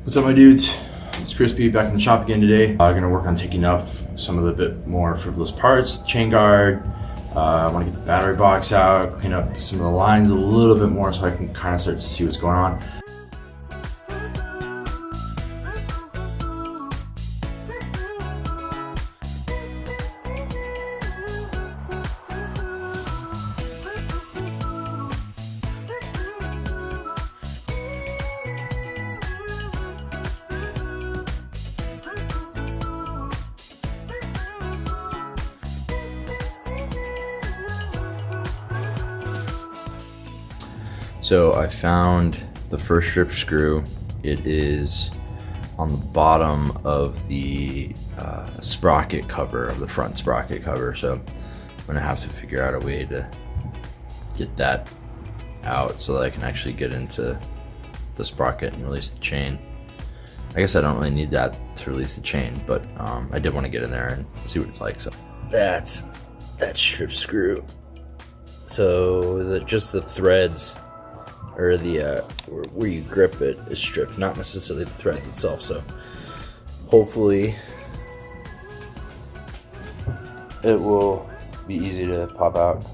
What's up, my dudes? It's Crispy back in the shop again today. I'm gonna work on taking off some of the bit more frivolous parts, chain guard. I want to get the battery box out, clean up some of the lines a little bit more so I can kind of start to see what's going on. So I found the first strip screw. It is on the bottom of the sprocket cover, of the front sprocket cover. So I'm gonna have to figure out a way to get that out so that I can actually get into the sprocket and release the chain. I guess I don't really need that to release the chain, but I did want to get in there and see what it's like. So that's that strip screw. So just the threads, or the where you grip it, is stripped, not necessarily the threads itself. So hopefully it will be easy to pop out.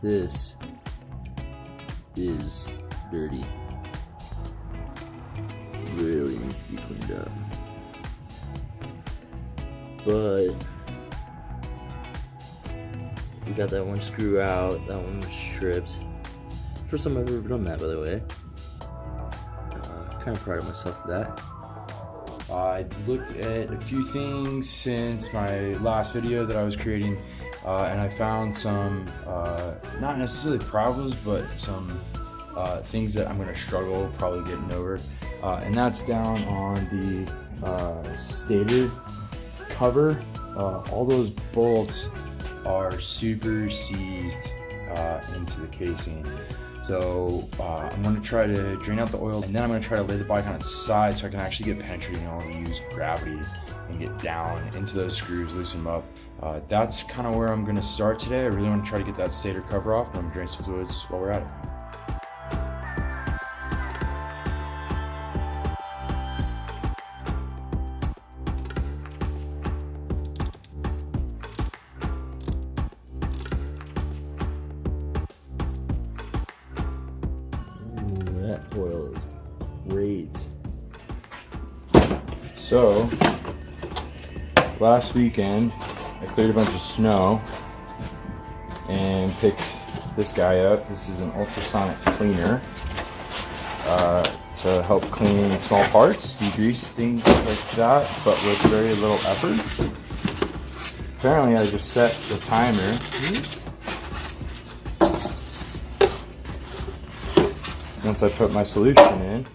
This is dirty. Really needs to be cleaned up. But we got that one screw out, that one was stripped. First time I've ever done that, by the way. Kind of proud of myself for that. I looked at a few things since my last video that I was creating, and I found some, not necessarily problems, but some things that I'm going to struggle probably getting over. And that's down on the stator cover. All those bolts are super seized into the casing. So I'm going to try to drain out the oil, and then I'm going to try to lay the bike on its side so I can actually get penetrating. I want to use gravity and get down into those screws, loosen them up. That's kind of where I'm going to start today. I really want to try to get that stator cover off, and I'm going to drain some fluids while we're at it. That oil is great. So last weekend I cleared a bunch of snow and picked this guy up. This is an ultrasonic cleaner to help clean small parts, degrease things like that, but with very little effort. Apparently I just set the timer. Once I put my solution in,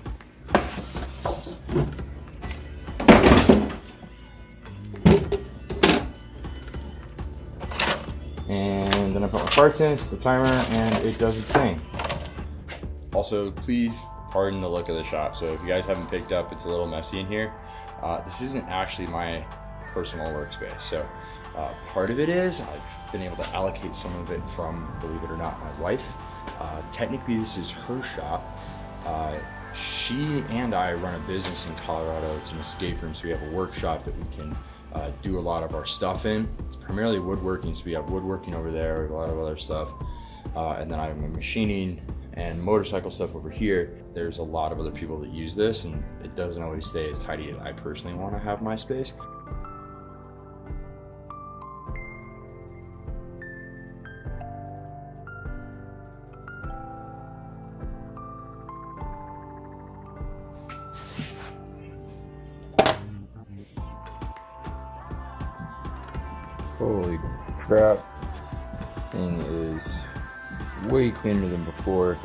and then I put my parts in, set the timer, and it does its thing. Also, please pardon the look of the shop. So if you guys haven't picked up, it's a little messy in here. This isn't actually my personal workspace. So part of it is I've been able to allocate some of it from, believe it or not, my wife. Technically this is her shop. She and I run a business in Colorado. It's an escape room, so we have a workshop that we can do a lot of our stuff in. It's primarily woodworking, so we have woodworking over there, a lot of other stuff. And then I have my machining and motorcycle stuff over here. There's a lot of other people that use this, and it doesn't always stay as tidy as I personally want to have my space. Holy crap, thing is way cleaner than before.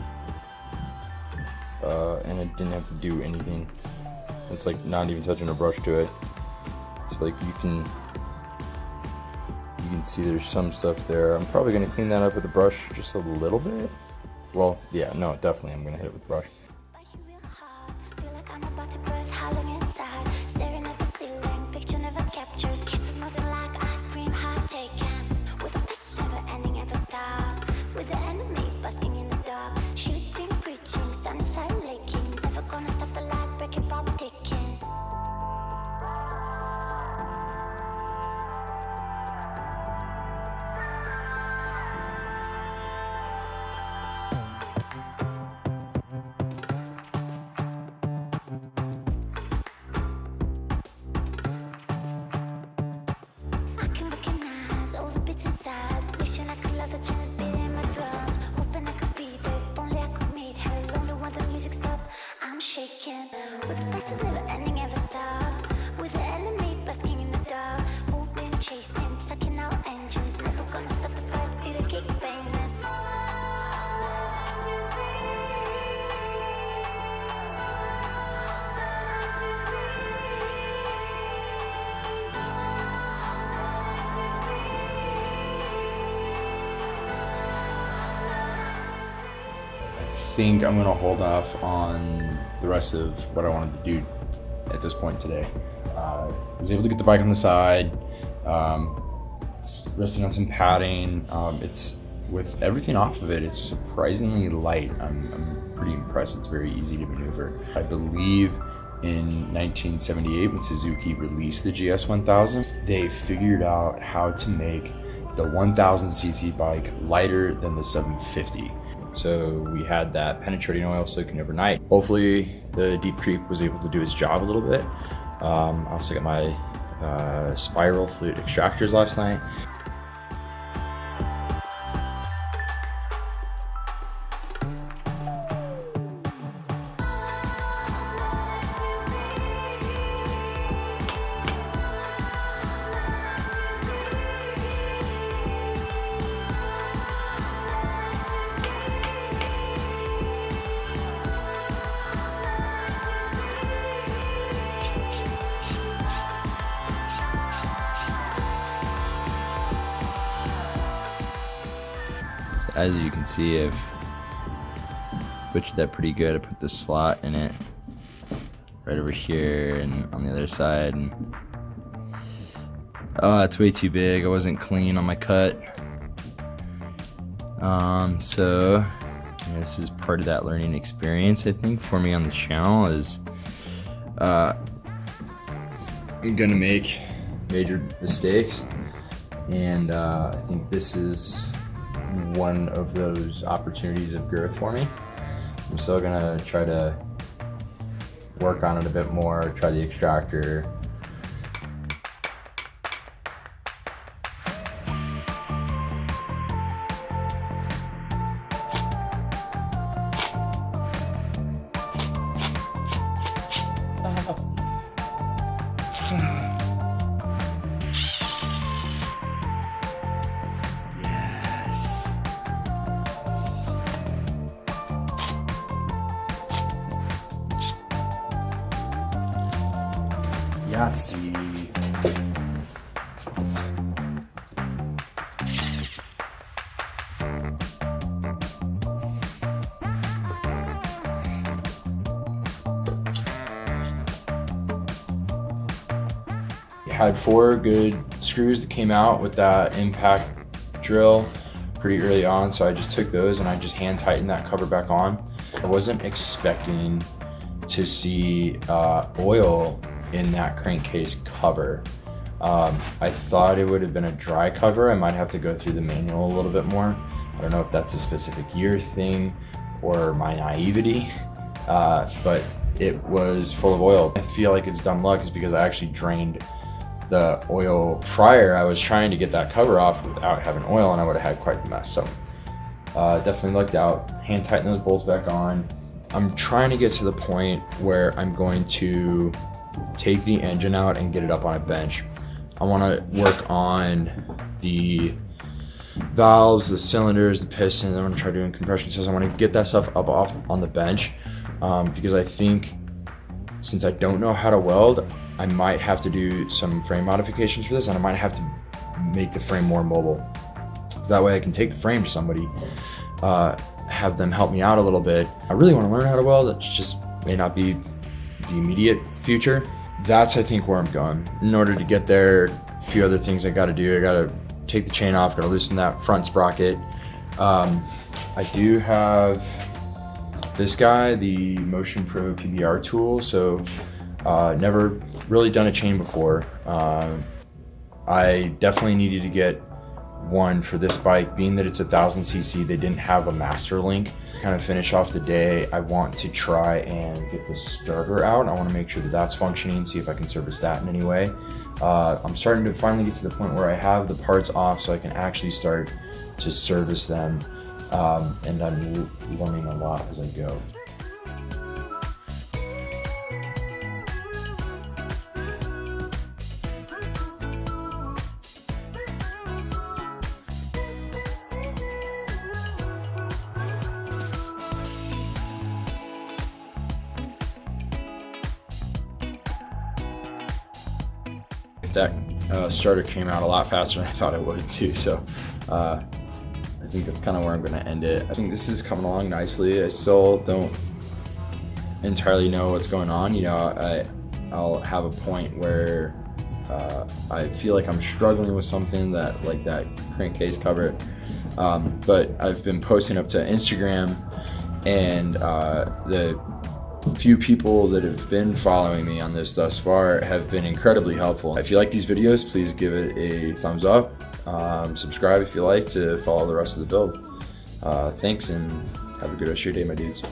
and it didn't have to do anything. It's like not even touching a brush to it. So like you can see there's some stuff there. I'm probably gonna clean that up with the brush just a little bit. Well, yeah, no, definitely I'm gonna hit it with the brush. With the best of never ending ever stop. With the enemy basking in the dark. Who've been chasing, sucking out engines. Never gonna stop the fight, it'll keep famous. I think I'm gonna hold off on the rest of what I wanted to do at this point today. I was able to get the bike on the side. It's resting on some padding. It's with everything off of it, it's surprisingly light. I'm pretty impressed. It's very easy to maneuver. I believe in 1978 when Suzuki released the GS1000, they figured out how to make the 1000cc bike lighter than the 750. So we had that penetrating oil soaking overnight. Hopefully the Deep Creep was able to do its job a little bit. I also got my spiral fluid extractors last night. As you can see, I've butchered that pretty good. I put the slot in it right over here and on the other side. And oh, it's way too big. I wasn't clean on my cut. So this is part of that learning experience, I think, for me on this channel is I'm gonna make major mistakes, and I think this is one of those opportunities of growth for me. I'm still gonna try to work on it a bit more, try the extractor. Yahtzee. Had 4 good screws that came out with that impact drill pretty early on, so I just took those and I just hand tightened that cover back on. I wasn't expecting to see oil in that crankcase cover. I thought it would have been a dry cover. I might have to go through the manual a little bit more. I don't know if that's a specific year thing or my naivety, but it was full of oil. I feel like it's dumb luck is because I actually drained the oil prior. I was trying to get that cover off without having oil and I would have had quite the mess. So definitely lucked out. Hand tighten those bolts back on. I'm trying to get to the point where I'm going to take the engine out and get it up on a bench. I want to work on the valves, the cylinders, the pistons. I'm going to try doing compression systems. I want to get that stuff up off on the bench because I think since I don't know how to weld, I might have to do some frame modifications for this, and I might have to make the frame more mobile. So that way I can take the frame to somebody, have them help me out a little bit. I really want to learn how to weld. It just may not be the immediate future. That's, I think, where I'm going. In order to get there, a few other things I got to do. I got to take the chain off, got to loosen that front sprocket. I do have this guy, the Motion Pro PBR tool. So never really done a chain before. I definitely needed to get one for this bike, being that it's 1000cc. They didn't have a master link. Kind of finish off the day, I want to try and get the starter out. I want to make sure that that's functioning, see if I can service that in any way. I'm starting to finally get to the point where I have the parts off so I can actually start to service them, and I'm learning a lot as I go. That starter came out a lot faster than I thought it would too, so I think that's kind of where I'm going to end it. I think this is coming along nicely. I still don't entirely know what's going on. You know, I'll have a point where I feel like I'm struggling with something, that like that crankcase cover, but I've been posting up to Instagram, and the few people that have been following me on this thus far have been incredibly helpful. If you like these videos, please give it a thumbs up. Subscribe if you like to follow the rest of the build. Thanks, and have a good rest of your day, my dudes.